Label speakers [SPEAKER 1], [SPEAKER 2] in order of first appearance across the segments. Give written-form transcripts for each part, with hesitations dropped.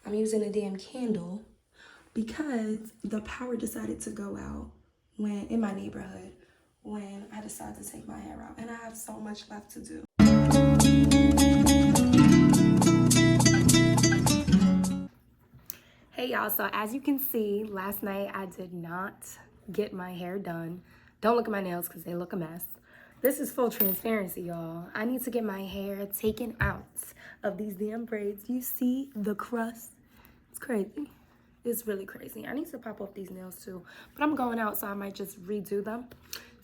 [SPEAKER 1] I'm using a damn candle because the power decided to go out when in my neighborhood when I decided to take my hair out, and I have so much left to do. Hey y'all, so as you can see, last night I did not get my hair done. Don't look at my nails because they look a mess. This is full transparency, y'all. I need to get my hair taken out of these damn braids. You see the crust? It's crazy. It's really crazy. I need to pop off these nails too, but I'm going out, so I might just redo them.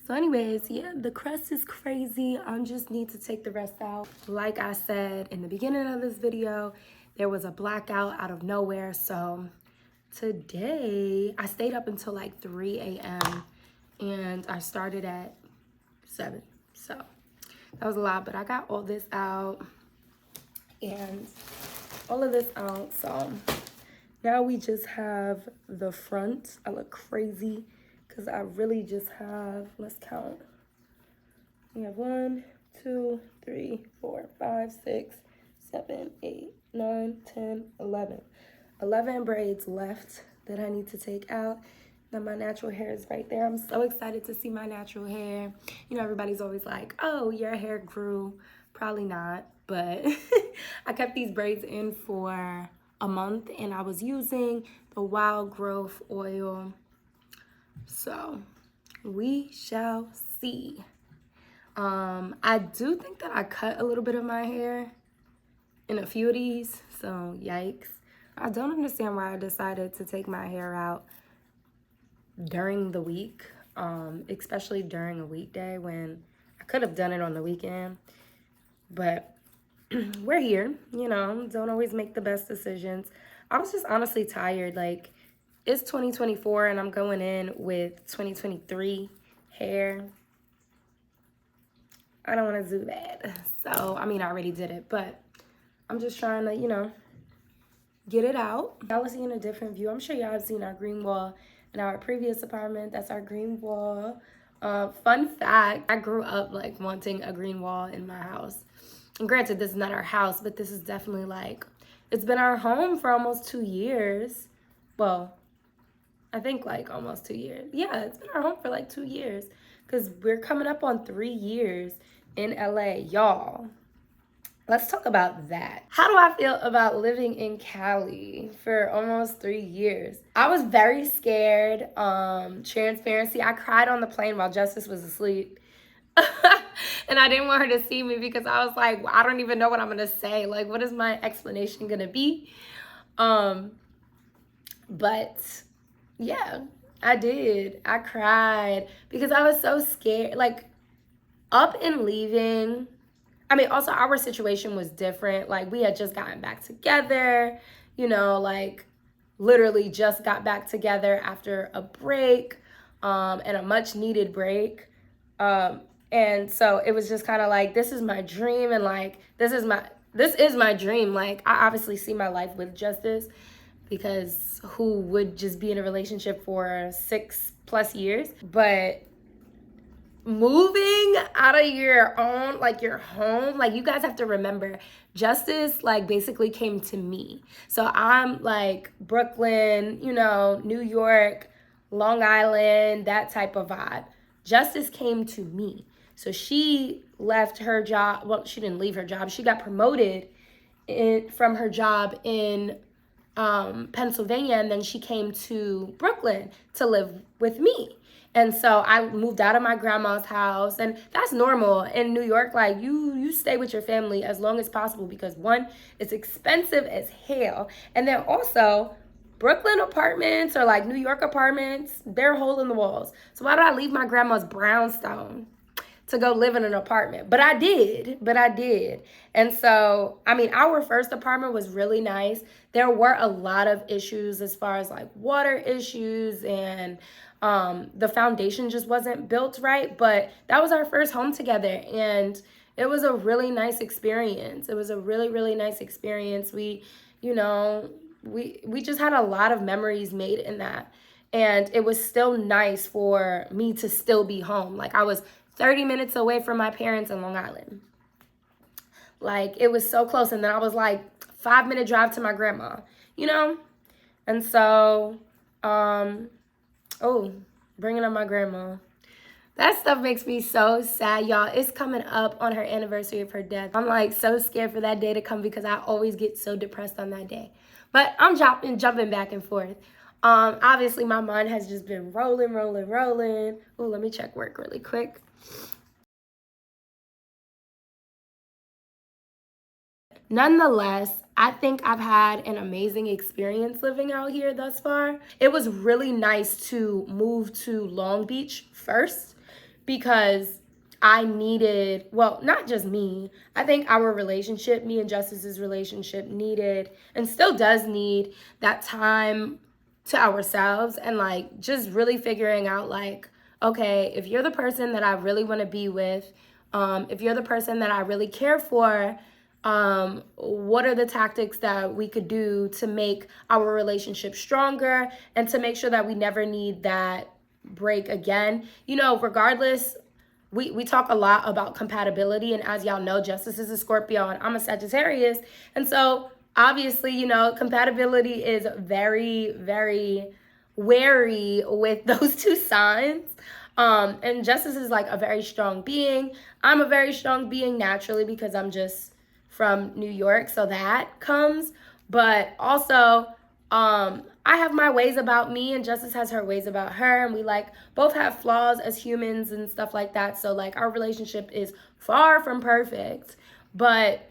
[SPEAKER 1] So anyways, yeah, the crust is crazy. I just need to take the rest out. Like I said in the beginning of this video, there was a blackout out of nowhere. So today I stayed up until like 3 a.m. and I started at 7. So that was a lot, but I got all this out and all of this out. So now we just have the front. I look crazy because I really just have, let's count. We have 1, 2, 3, 4, 5, 6, 7, 8, 9, 10, 11. 11 braids left that I need to take out. Now my natural hair is right there. I'm so excited to see my natural hair. You know, everybody's always like, oh, your hair grew. Probably not, but I kept these braids in for a month and I was using the wild growth oil. So we shall see. I do think that I cut a little bit of my hair in a few of these, so yikes. I don't understand why I decided to take my hair out during the week, especially during a weekday when I could have done it on the weekend. But we're here, you know, don't always make the best decisions. I was just honestly tired. Like, it's 2024 and I'm going in with 2023 hair. I don't want to do that. So, I mean, I already did it, but I'm just trying to, you know, get it out. Y'all are seeing a different view. I'm sure y'all have seen our green wall in our previous apartment. That's our green wall. Fun fact, I grew up like wanting a green wall in my house. And granted, this is not our house, but this is definitely like, it's been our home for almost 2 years. Well, I think like almost 2 years. Yeah, it's been our home for like 2 years because we're coming up on 3 years in LA. Y'all, let's talk about that. How do I feel about living in Cali for almost 3 years? I was very scared. Transparency, I cried on the plane while Justice was asleep. And I didn't want her to see me because I was like, I don't even know what I'm gonna say. Like, what is my explanation gonna be? But yeah, I did. I cried because I was so scared. Like, up and leaving. I mean, also our situation was different. Like, we had just gotten back together, you know, like literally just got back together after a break, and a much needed break. And so it was just kind of like, this is my dream. And like, this is my dream. Like, I obviously see my life with Justice because who would just be in a relationship for 6+ years? But moving out of your own, like your home, like you guys have to remember, Justice like basically came to me. So I'm like Brooklyn, you know, New York, Long Island, that type of vibe. Justice came to me. So she left her job. Well, she didn't leave her job. She got promoted from her job in Pennsylvania, and then she came to Brooklyn to live with me. And so I moved out of my grandma's house, and that's normal in New York. Like, you stay with your family as long as possible because one, it's expensive as hell, and then also Brooklyn apartments or like New York apartments, they're hole in the walls. So why did I leave my grandma's brownstone to go live in an apartment? But I did. And so, I mean, our first apartment was really nice. There were a lot of issues as far as like water issues and the foundation just wasn't built right. But that was our first home together. And it was a really nice experience. It was a really, really nice experience. We, you know, we just had a lot of memories made in that. And it was still nice for me to still be home. Like, I was 30 minutes away from my parents in Long Island. Like, it was so close. And then I was like 5-minute drive to my grandma. you know? And so, oh, bringing up my grandma. That stuff makes me so sad, y'all. It's coming up on her anniversary of her death. I'm like so scared for that day to come because I always get so depressed on that day. But I'm jumping back and forth. Obviously, my mind has just been rolling. Oh, let me check work really quick. Nonetheless, I think I've had an amazing experience living out here thus far. It was really nice to move to Long Beach first because I needed, well, not just me, I think our relationship, me and Justice's relationship, needed and still does need that time to ourselves and like just really figuring out like, okay, if you're the person that I really want to be with, if you're the person that I really care for, what are the tactics that we could do to make our relationship stronger and to make sure that we never need that break again. You know, regardless, we talk a lot about compatibility, and as y'all know, Justice is a Scorpio and I'm a Sagittarius, and so obviously, you know, compatibility is very, very wary with those two signs. And Justice is like a very strong being. I'm a very strong being naturally because I'm just from New York, so that comes. But also, I have my ways about me and Justice has her ways about her, and we like both have flaws as humans and stuff like that. So like our relationship is far from perfect, but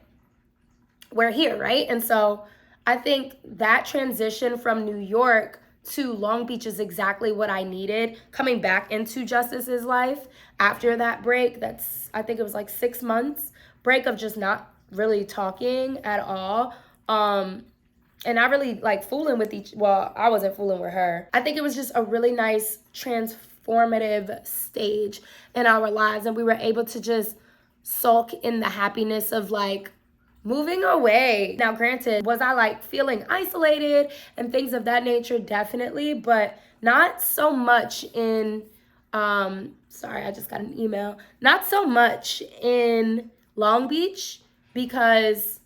[SPEAKER 1] we're here, right? And so I think that transition from New York to Long Beach is exactly what I needed coming back into Justice's life after that break. That's, I think it was like 6 months break of just not really talking at all. And I really like fooling with well, I wasn't fooling with her. I think it was just a really nice transformative stage in our lives. And we were able to just sulk in the happiness of like moving away. Now, granted, was I like feeling isolated and things of that nature? Definitely, but not so much in, sorry, I just got an email. Not so much in Long Beach because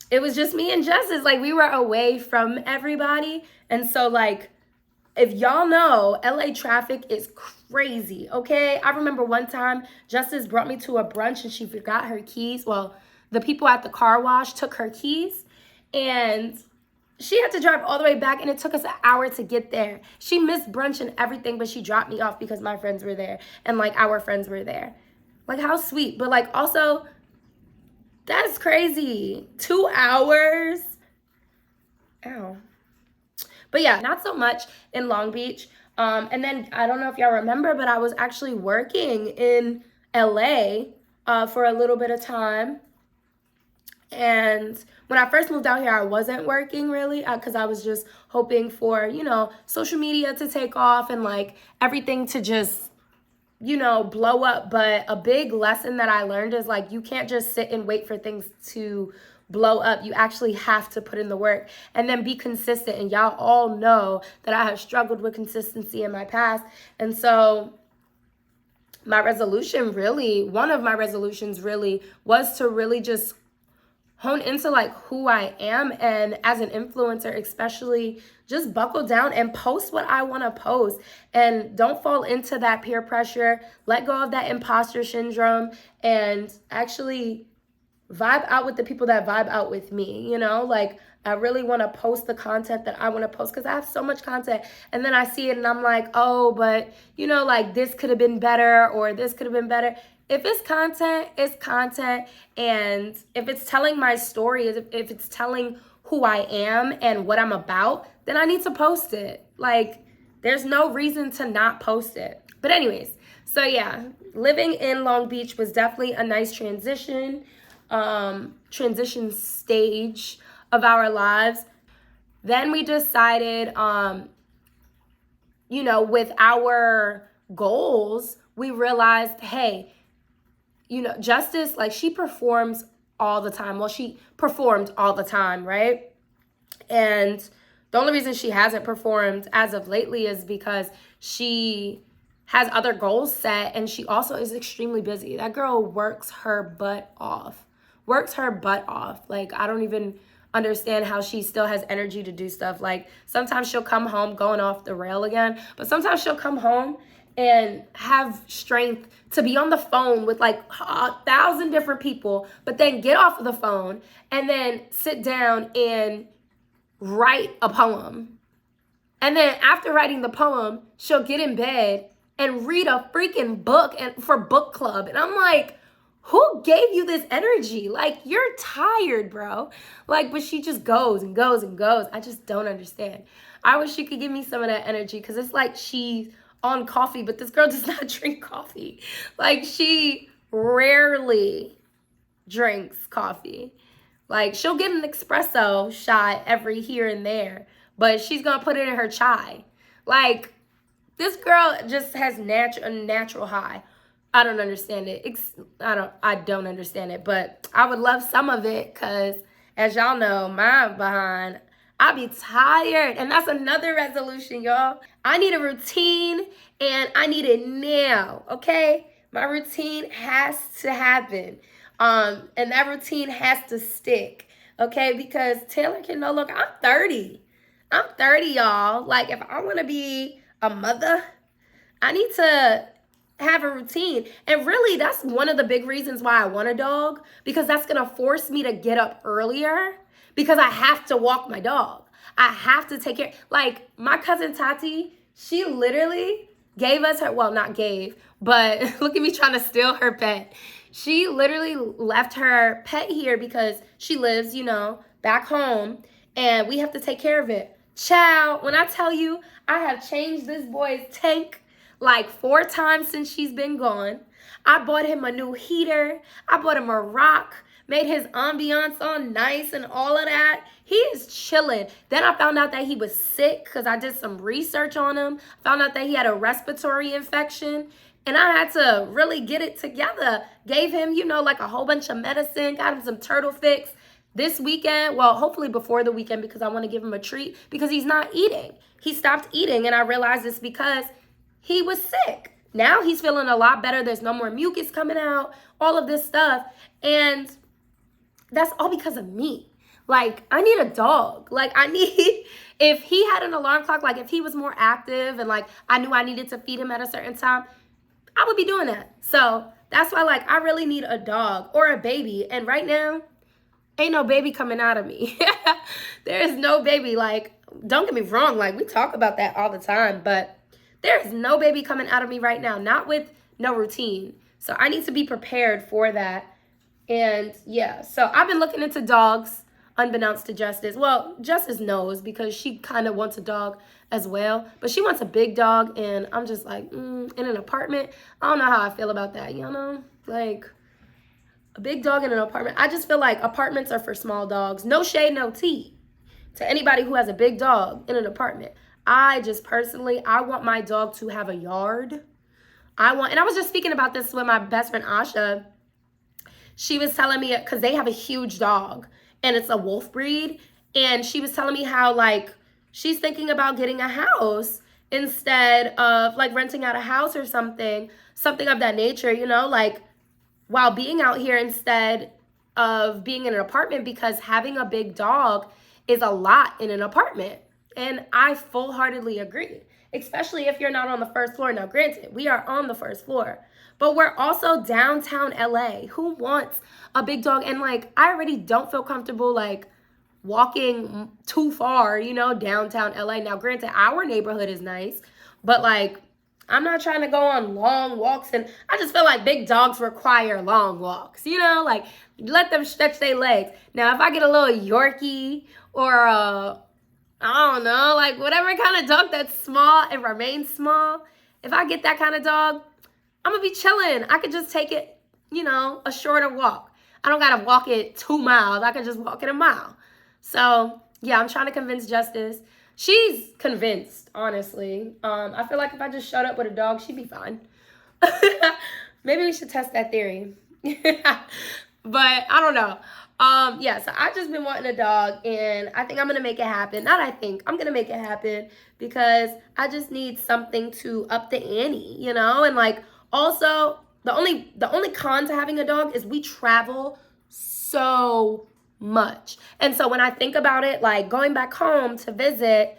[SPEAKER 1] it was just me and Justice. Like, we were away from everybody. And so, like, if y'all know, LA traffic is crazy, okay? I remember one time Justice brought me to a brunch and she forgot her keys. Well, the people at the car wash took her keys and she had to drive all the way back and it took us an hour to get there. She missed brunch and everything, but she dropped me off because my friends were there and like our friends were there. Like, how sweet. But like, also, that's crazy. 2 hours. Ow. But yeah, not so much in Long Beach. And then I don't know if y'all remember, but I was actually working in LA for a little bit of time. And when I first moved out here, I wasn't working really because I was just hoping for, you know, social media to take off and like everything to just, you know, blow up. But a big lesson that I learned is like, you can't just sit and wait for things to blow up. You actually have to put in the work and then be consistent. And y'all all know that I have struggled with consistency in my past. And so my resolution really, one of my resolutions really was to really just hone into like who I am, and as an influencer especially, just buckle down and post what I want to post and don't fall into that peer pressure. Let go of that imposter syndrome and actually vibe out with the people that vibe out with me, you know? Like, I really want to post the content that I want to post because I have so much content, and then I see it and I'm like, oh, but you know, like this could have been better or this could have been better. If it's content, it's content. And if it's telling my story, if it's telling who I am and what I'm about, then I need to post it. Like, there's no reason to not post it. But anyways, so yeah, living in Long Beach was definitely a nice transition stage of our lives. Then we decided, you know, with our goals, we realized, hey, you know, Justice, like, she performs all the time. Well, she performed all the time, right? And the only reason she hasn't performed as of lately is because she has other goals set, and she also is extremely busy. That girl works her butt off. Like, I don't even understand how she still has energy to do stuff. Like sometimes she'll come home going off the rail again, but sometimes she'll come home and have strength to be on the phone with like 1,000 different people, but then get off of the phone and then sit down and write a poem. And then after writing the poem, she'll get in bed and read a freaking book and for book club. And I'm like, who gave you this energy? Like, you're tired, bro. Like, but she just goes and goes and goes. I just don't understand. I wish she could give me some of that energy because it's like she's on coffee, but this girl does not drink coffee. Like, she rarely drinks coffee. Like, she'll get an espresso shot every here and there, but she's gonna put it in her chai. Like, this girl just has a natural high. I don't understand it. I don't understand it, but I would love some of it because, as y'all know, my behind, I be tired. And that's another resolution, y'all. I need a routine and I need it now, okay? My routine has to happen. And that routine has to stick, okay? Because Taylor can no longer, I'm 30. I'm 30, y'all. Like, if I want to be a mother, I need to have a routine. And really, that's one of the big reasons why I want a dog, because that's going to force me to get up earlier because I have to walk my dog. I have to take care. Like, my cousin Tati, she literally gave us her, well, not gave, but look at me trying to steal her pet. She literally left her pet here because she lives, you know, back home, and we have to take care of it. Child, when I tell you, I have changed this boy's tank like 4 times since she's been gone. I bought him a new heater. I bought him a rock, made his ambiance all nice and all of that. He is chilling. Then I found out that he was sick because I did some research on him. Found out that he had a respiratory infection. And I had to really get it together. Gave him, you know, like a whole bunch of medicine. Got him some turtle fix. This weekend, well, hopefully before the weekend, because I want to give him a treat because he's not eating. He stopped eating, and I realized it's because he was sick. Now he's feeling a lot better. There's no more mucus coming out, all of this stuff. And that's all because of me. Like, I need a dog. Like, if he had an alarm clock, like if he was more active and like I knew I needed to feed him at a certain time, I would be doing that. So that's why, like, I really need a dog or a baby. And right now, ain't no baby coming out of me. There is no baby. Like, don't get me wrong. Like, we talk about that all the time, but there is no baby coming out of me right now, not with no routine. So I need to be prepared for that. And yeah, so I've been looking into dogs, unbeknownst to Justice. Well, Justice knows because she kind of wants a dog as well, but she wants a big dog, and I'm just like, in an apartment, I don't know how I feel about that, you know? Like, a big dog in an apartment. I just feel like apartments are for small dogs. No shade, no tea to anybody who has a big dog in an apartment. I just personally, I want my dog to have a yard. And I was just speaking about this with my best friend, Asha. She was telling me, because they have a huge dog, and it's a wolf breed. And she was telling me how, like, she's thinking about getting a house instead of, like, renting out a house or something of that nature, you know, like, while being out here instead of being in an apartment, because having a big dog is a lot in an apartment. And I full-heartedly agree, especially if you're not on the first floor. Now, granted, we are on the first floor, but we're also downtown LA. Who wants a big dog? And, like, I already don't feel comfortable, like, walking too far, you know, downtown LA. Now, granted, our neighborhood is nice, but, like, I'm not trying to go on long walks. And I just feel like big dogs require long walks, you know, like, let them stretch their legs. Now, if I get a little Yorkie or a, I don't know, like whatever kind of dog that's small and remains small, if I get that kind of dog, I'm going to be chilling. I could just take it, you know, a shorter walk. I don't got to walk it 2 miles. I could just walk it a mile. So, yeah, I'm trying to convince Justice. She's convinced, honestly. I feel like if I just showed up with a dog, she'd be fine. Maybe we should test that theory. But I don't know. Yeah, so I've just been wanting a dog, and I think I'm going to make it happen. Not I think. I'm going to make it happen because I just need something to up the ante, you know? And, like, also, the only con to having a dog is we travel so much. And so when I think about it, like going back home to visit,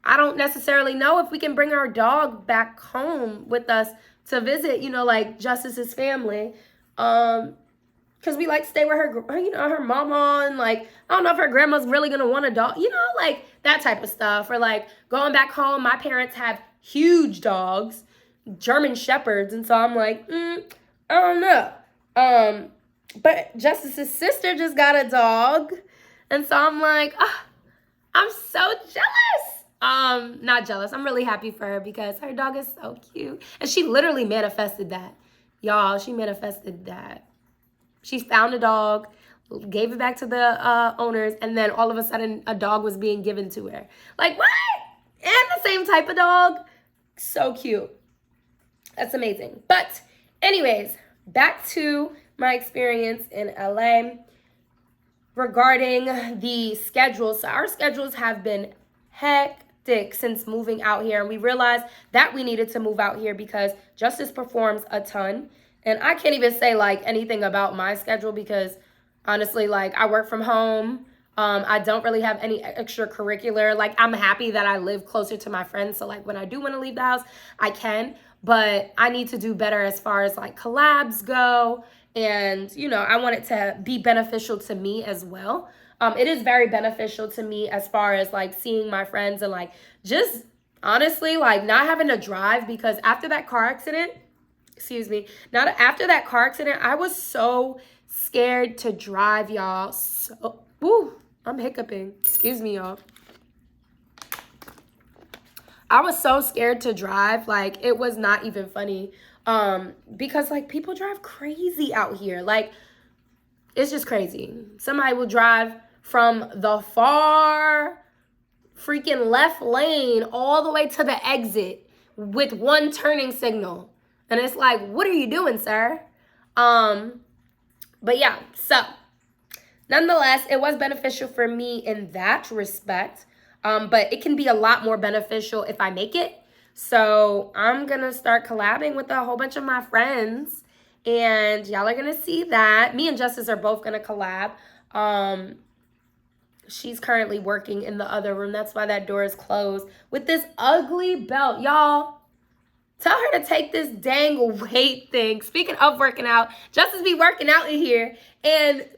[SPEAKER 1] I don't necessarily know if we can bring our dog back home with us to visit, you know, like Justice's family. Because we like stay with her, you know, her mama, and like, I don't know if her grandma's really gonna want a dog, you know, like that type of stuff. Or like going back home, my parents have huge dogs, German Shepherds, and so I'm like, I don't know. But Justice's sister just got a dog, and so I'm like, I'm so jealous. Not jealous. I'm really happy for her because her dog is so cute. And she literally manifested that. Y'all, she manifested that. She found a dog, gave it back to the owners, and then all of a sudden a dog was being given to her. Like, what? And the same type of dog. So cute. That's amazing. But anyways, back to my experience in LA regarding the schedule. So our schedules have been hectic since moving out here, and we realized that we needed to move out here because Justice performs a ton. And I can't even say like anything about my schedule because honestly, like I work from home. I don't really have any extracurricular. Like I'm happy that I live closer to my friends. So like when I do want to leave the house, I can. But I need to do better as far as like collabs go. And, you know, I want it to be beneficial to me as well. It is very beneficial to me as far as like seeing my friends and like just honestly like not having to drive, because after that car accident, after that car accident, I was so scared to drive, y'all. So, I'm hiccuping. Excuse me, y'all. I was so scared to drive. Like, it was not even funny. Because, like, people drive crazy out here. Like, it's just crazy. Somebody will drive from the far freaking left lane all the way to the exit with one turning signal. And it's like, what are you doing, sir? But yeah, so nonetheless, it was beneficial for me in that respect. But it can be a lot more beneficial if I make it. So I'm going to start collabing with a whole bunch of my friends. And y'all are going to see that. Me and Justice are both going to collab. She's currently working in the other room. That's why that door is closed. With this ugly belt. Y'all, tell her to take this dang weight thing. Speaking of working out, Justice be working out in here. And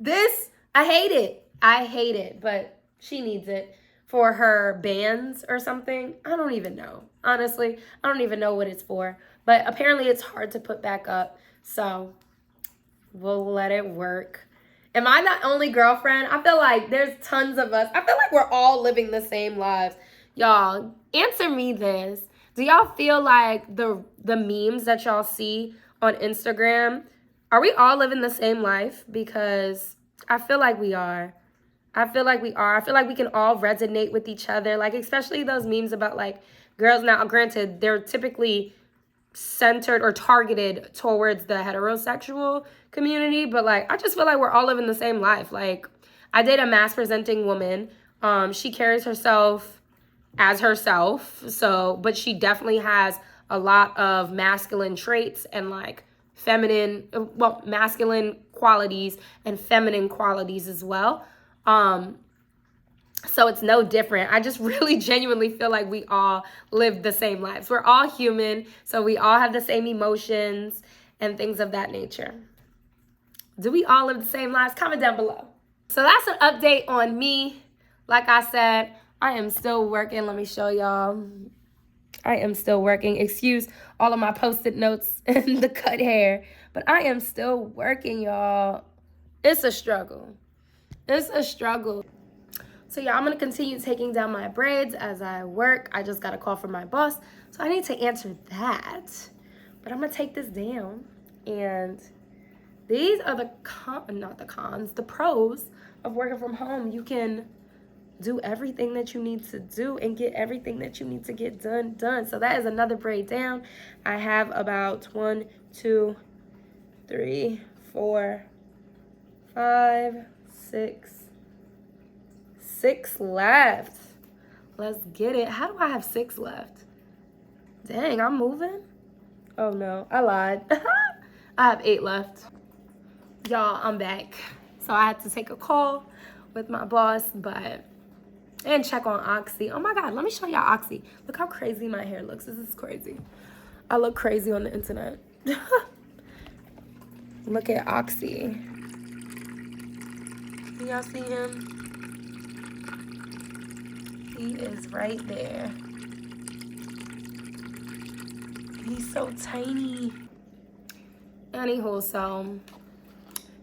[SPEAKER 1] this, I hate it. I hate it. But she needs it for her bands or something. I don't even know. Honestly, I don't even know what it's for. But apparently it's hard to put back up. So we'll let it work. Am I the only girlfriend? I feel like there's tons of us. I feel like we're all living the same lives. Y'all, answer me this. Do y'all feel like the memes that y'all see on Instagram, are we all living the same life? Because I feel like we are. I feel like we are. I feel like we can all resonate with each other. Like, especially those memes about, like, girls. Now, granted, they're typically centered or targeted towards the heterosexual community. But, like, I just feel like we're all living the same life. Like, I date a mass-presenting woman. She carries herself as herself. So, but she definitely has a lot of masculine traits and, like, masculine qualities and feminine qualities as well. So it's no different. I just really genuinely feel like we all live the same lives. We're all human, so we all have the same emotions and things of that nature. Do we all live the same lives? Comment down below. So that's an update on me. Like I said, I am still working. Let me show y'all. I am still working. Excuse all of my Post-it notes and the cut hair, but I am still working, y'all. It's a struggle. It's a struggle. So yeah, I'm going to continue taking down my braids as I work. I just got a call from my boss, so I need to answer that. But I'm going to take this down. And these are the the pros of working from home. You can do everything that you need to do and get everything that you need to get done. So that is another braid down. I have about 1, 2, 3, 4, 5, 6 left. Let's get it. How do I have 6 left? Dang, I'm moving. Oh no, I lied. I have 8 left. Y'all, I'm back. So I had to take a call with my boss, and check on Oxy. Oh my God, let me show y'all Oxy. Look how crazy my hair looks. This is crazy. I look crazy on the internet. Look at Oxy. Can y'all see him? He is right there. He's so tiny. Anywho, so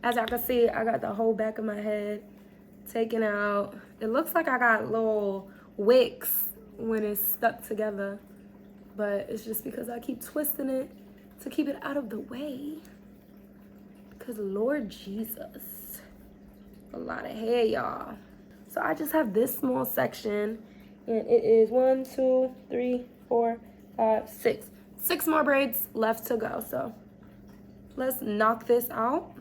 [SPEAKER 1] as I can see, I got the whole back of my head taken out. It looks like I got little wicks when it's stuck together, but it's just because I keep twisting it to keep it out of the way. Because Lord Jesus, a lot of hair, y'all. So I just have this small section, and it is 1, 2, 3, 4, 5, 6. 6 more braids left to go. So let's knock this out.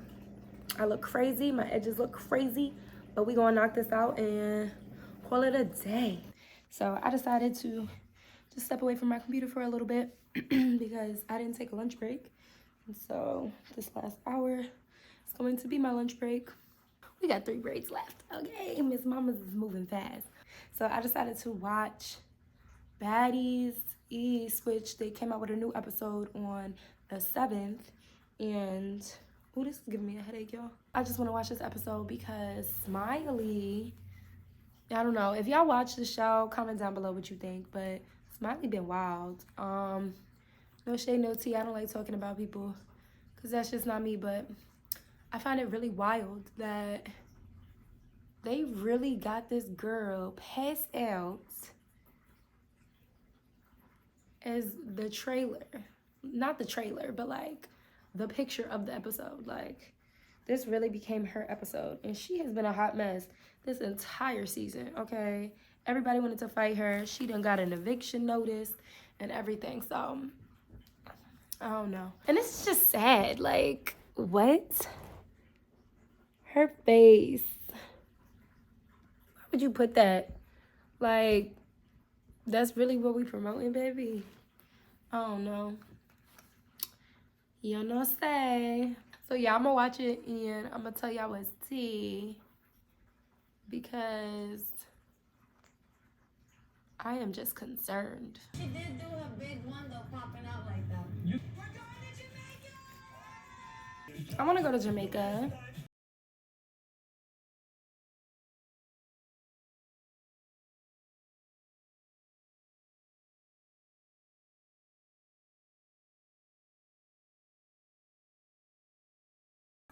[SPEAKER 1] I look crazy. My edges look crazy, but we gonna knock this out and call it a day. So I decided to just step away from my computer for a little bit because I didn't take a lunch break. And so this last hour is going to be my lunch break. We got 3 braids left. Okay, Miss Mama's is moving fast. So I decided to watch Baddies East, which they came out with a new episode on the 7th. And oh, this is giving me a headache, y'all. I just want to watch this episode because Smiley, I don't know. If y'all watch the show, comment down below what you think. But Smiley been wild. No shade, no tea. I don't like talking about people because that's just not me. But I find it really wild that they really got this girl passed out as the trailer. Not the trailer, but like the picture of the episode. Like, this really became her episode, and she has been a hot mess this entire season. Okay, everybody wanted to fight her. She done got an eviction notice and everything. So I don't know, and it's just sad. Like, what? Her face, why would you put that? Like, that's really what we promoting, baby? I don't know. You know, say. So yeah, I'm gonna watch it and I'm gonna tell y'all what's tea because I am just concerned.
[SPEAKER 2] She did do a big one though, popping out like that. We're going to Jamaica!
[SPEAKER 1] I wanna go to Jamaica.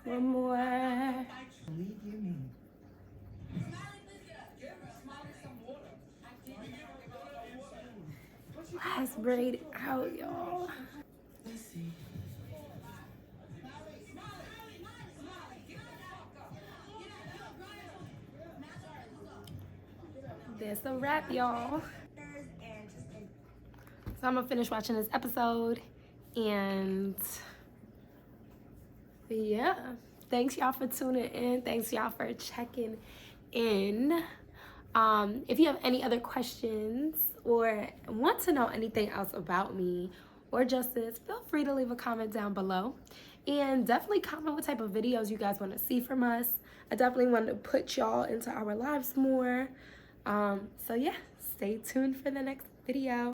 [SPEAKER 1] One more. Last braid out, y'all.
[SPEAKER 2] Let's see.
[SPEAKER 1] That's a wrap, y'all. So I'm gonna finish watching this episode, and yeah, thanks y'all for tuning in. Thanks y'all for checking in. If you have any other questions or want to know anything else about me or Justice, feel free to leave a comment down below, and definitely comment what type of videos you guys want to see from us. I definitely want to put y'all into our lives more. So yeah, stay tuned for the next video.